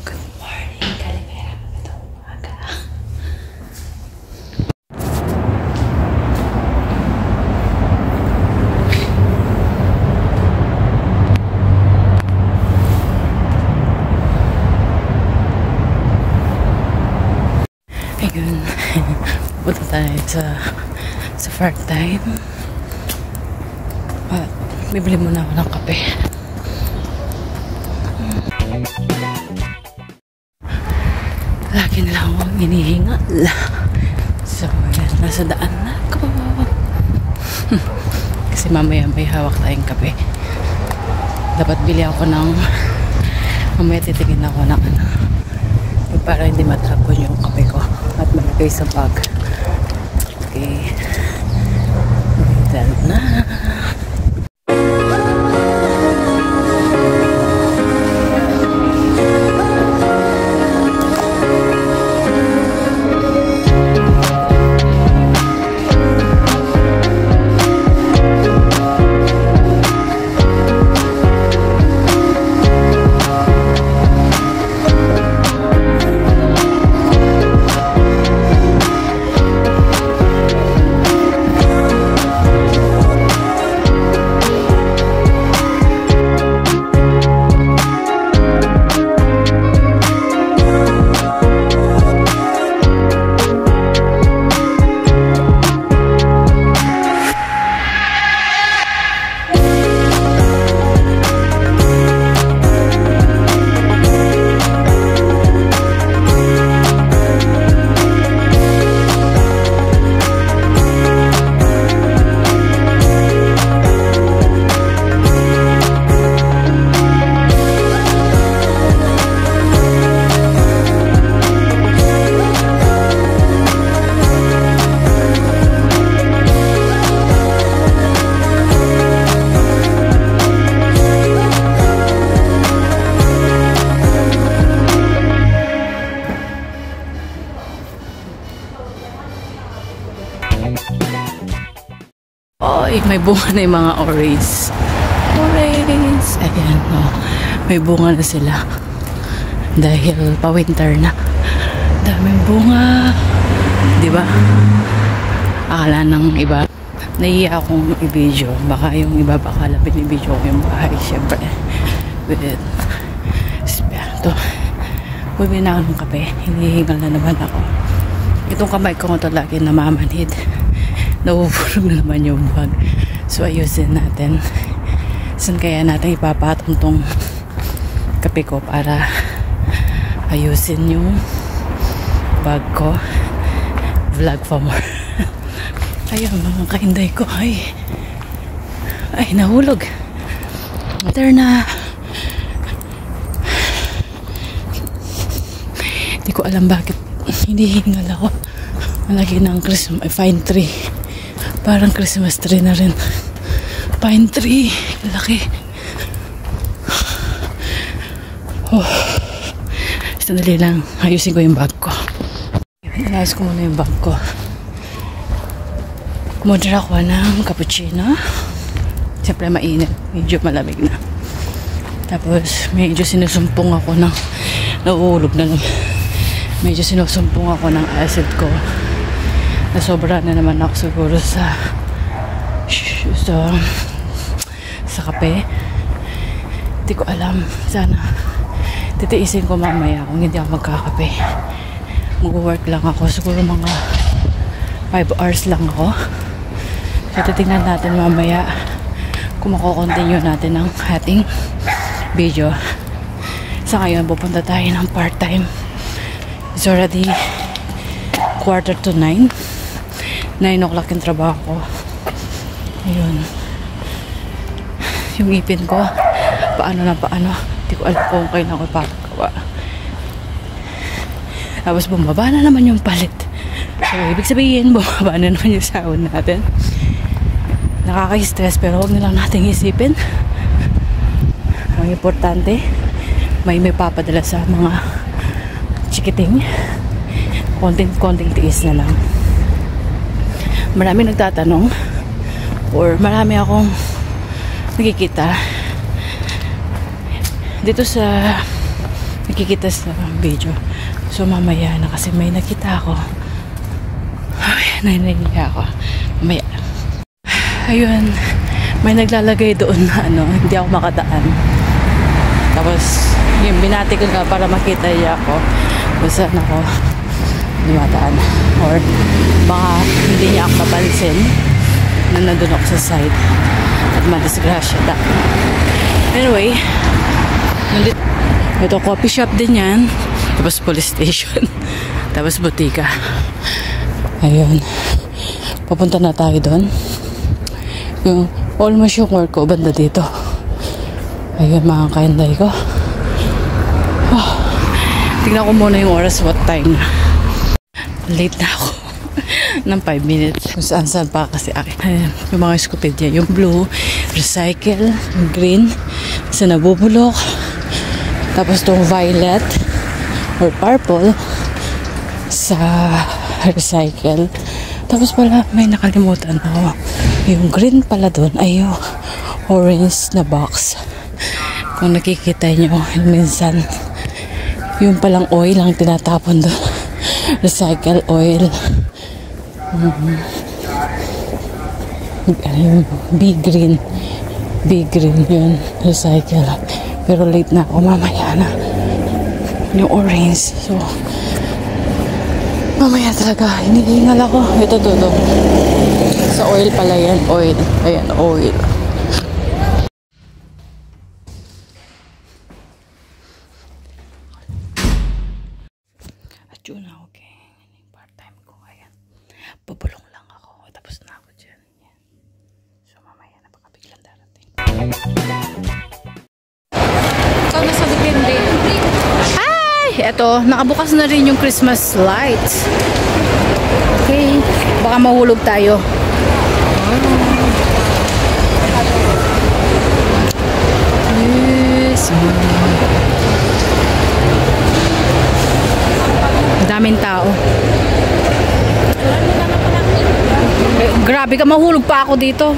Good morning, Kalimera. Ito umaga. Ayun. Punta tayo sa park time. At bibili muna ako ng kape. Lagi na lang akong hinihingal. So, yan. Nasa daan na ako. Kasi mamaya may hawak tayong kape. Dapat bili ako ng... Mamaya titingin ako ng ano. Para hindi matapon yung kape ko. At malagay sa bag. Okay. Dahil na. Oy, may bunga na yung mga orange. Orange! Ayan, oh. May bunga na sila. Dahil pa-winter na. Daming bunga. Diba? Akala ng iba. Nahiya akong i-video. Baka yung iba, baka lapin i-video ko yung bahay. Siyempre. With ito. Bumili na ako ng kape. Hinihingal na naman ako. Itong kamay ko ito lagi namamanhid. Nauubulog na naman yung bag. So, ayusin natin. Saan kaya natin ipapatong tong kape ko para ayusin yung bag ko. Vlog for more. Ayun, mga kainday ko. Ay, nahulog. Mater na. Hindi ko alam bakit hinihingal ako. Malaki ng fine tree. Parang Christmas tree na rin. Pine tree. Laki. Oh. Sandali lang. Ayusin ko yung bag ko. Inayos ko muna yung bag ko. Kumodra ko ng cappuccino. Siyempre mainit. Medyo malamig na. Tapos medyo sinusumpong ako ng nauulog na naman. Medyo sinusumpong ako ng acid ko. Nasobra na naman ako siguro sa kape. Hindi ko alam. Sana titiisin ko mamaya kung hindi ako magkakape. Mag-work lang ako. Siguro mga 5 hours lang ako. So titingnan natin mamaya kung mako-continue natin ang ating video. Sa ngayon pupunta tayo ng part-time. It's already 8:45. 9 o'clock yung trabaho ko. Ayun. Yung ipin ko, paano na paano. Hindi ko alam kung kailan ko ipapagawa. Tapos bumaba na naman yung palit. So, ibig sabihin, bumaba na naman yung sahod natin. Nakaka-stress pero huwag na lang natin isipin. Ang importante, may papadala sa mga chikiting. Konting tiis na lang. Marami nagtatanong or marami akong nakikita dito sa nakikita sa video. So mamaya na kasi may nakita ako. Ay, nahihiya ako. Mamaya. Ayun, may naglalagay doon na hindi ako makadaan. Tapos, yung binati ko nga para makita niya ako kung saan ako dumadaan. Or baka hindi niya ako mapansin na nandun ako sa side at madisgrasya ta. Anyway, ito coffee shop din yan. Tapos police station. Tapos butika. Ayun. Papunta na tayo doon. Yung almost yung work ko banda dito. Ayun mga kainday ko. Oh, tingnan ko muna yung oras, what time na. Late na ako ng 5 minutes. Kung saan pa kasi akin. Ayan, yung mga Scopedia. Yung blue, recycle, yung green, sa nabubulok. Tapos itong violet or purple sa recycle. Tapos pala may nakalimutan ako. Yung green pala doon ay yung orange na box. Kung nakikita nyo, minsan yung palang oil ang tinatapon doon. Recycle oil. Big green yun, recycle. Pero late na ako, mamaya na yung orange. So mamaya talaga hinihingal ako. Ito sa oil pala yan, oil. Ayan, oil. At yun na, okay. Part-time ko, ayan. Bubulong lang ako. Tapos na ako dyan. Yan. So mamaya na baka biglang darating. Ikaw na sa depende. Ay! Eto, nakabukas na rin yung Christmas lights. Okay. Baka mahulog tayo. Yes. Daming tao. Grabe ka, mahulog pa ako dito.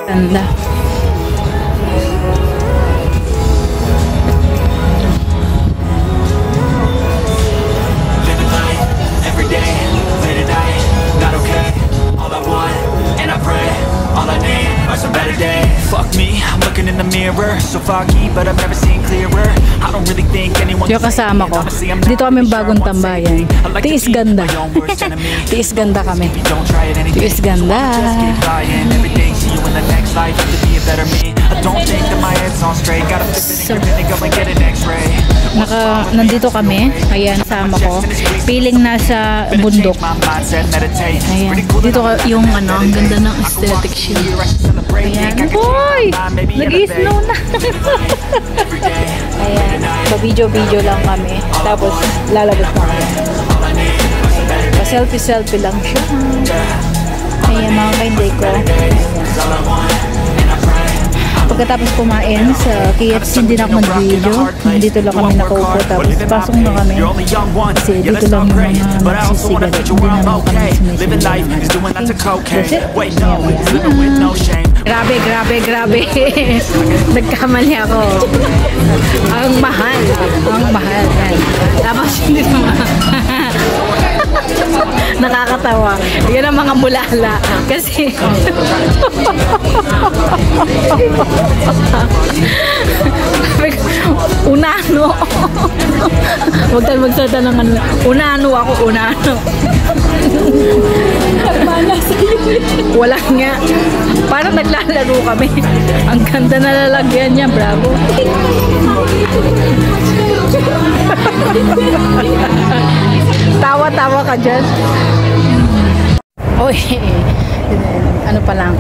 Ganda. So foggy, but I've never seen clearer. I don't really think anyone. Yung kasama ko. Dito kami bagong tambayan. Tiis ganda. Tiis ganda kami. Tiis ganda. So, nandito kami. Ayan, sama ko. Piling nasa bundok. Ayan. Dito yung ang ganda ng aesthetic siya. Ayan. Hoy! Nag-i-snow na. Ayan. Ba-video-video lang kami. Tapos, lalabas na kami. Pa-selfie-selfie lang siya. Ayan, mga kainday ko. Ayan. Pagkatapos kumain sa KFC, hindi na ako mag-video. Dito lang kami nakaupo. Tapos pasok na kami. Kasi dito lang yung mga magsisigalit. Hindi naman kami sumisigalit. That's it. Grabe. Nagkamali ako. Ang mahal. Tapos hindi naman. Nakakatawa. Yan ang mga mulala. Kasi unano. Huwag tayo magsalita ng unano ako, unano. Wala nga. Parang naglalaro kami. Ang ganda na lalagyan niya, bravo. Tawa-tawa ka dyan. Oy, ano pa lang,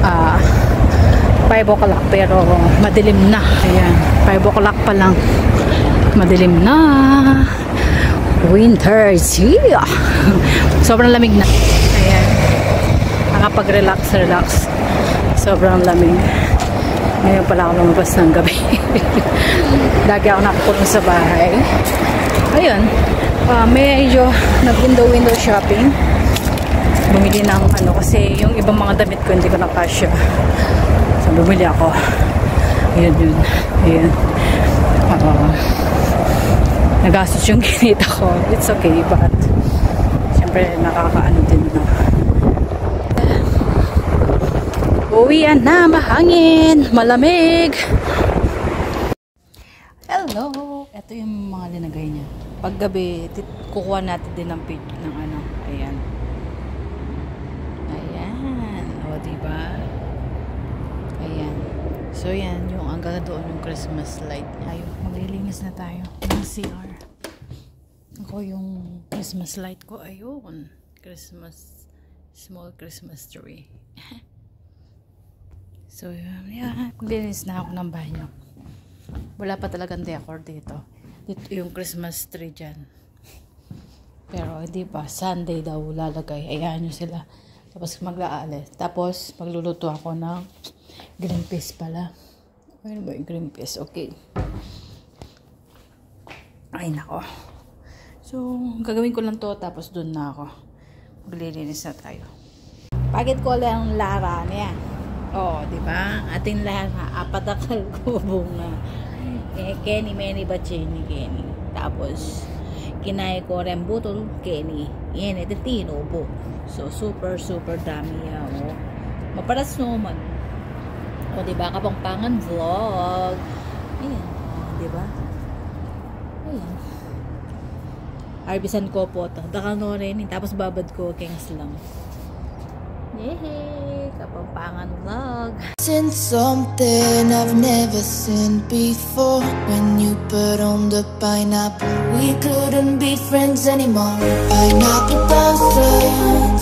5 o'clock pero madilim na. Ayan, 5 o'clock pa lang. Madilim na. Winter is here. Sobrang lamig na. Ayan. Nakapag-relax. Sobrang lamig. Ngayon pala ako lumabas ng gabi. Lagi ako nakakulong sa bahay. Ayun. Medyo nag-window shopping. bumili ng ano, kasi yung ibang mga damit ko hindi ko na kasya. So, bumili ako. Ayan yun. Ayan. Nagastos yung kinita ko. It's okay, but syempre nakakaano din na. Uwian na, mahangin, malamig. Hello! Ito yung mga linagay niya. Paggabi, kukuha natin din ng page ng ano. Ayan. Ayan. O, diba? Ayan. So, yan. Yung hanggang doon yung Christmas light. Ayun. Maglilinis na tayo ng CR. Ako yung Christmas light ko. Ayun. Christmas. Small Christmas tree. So, yeah. Maglilinis na ako ng banyo. Wala pa talagang decor dito. Dito yung Christmas tree dyan. Pero hindi pa. Sunday daw lalagay. Ayan nyo sila. Tapos mag-aalis. Tapos magluluto ako ng green peas pala. Ano ba yung green peas? Okay. Ay nako. So, gagawin ko lang to. Tapos dun na ako. Maglilinis na tayo. Pagit ko lang Lara niya. Oh, di ba? Ating Lara. Apatakal ko bunga. Kenny, Manny, Bachini, Kenny. Tapos, kinay ko rin butol, Kenny. Yan, ito tinubo. So, super, super dami yan. Oh. Maparas naman. O, diba? Kapangpangan vlog. Ayan. Diba? Ayan. Arbisan ko po ito. Dakal no rin. Tapos babad ko, kings lang. Yehey! Kapangpangan vlog. Seen something I've never seen before. When you put on the pineapple, we couldn't be friends anymore. Pineapple blossom.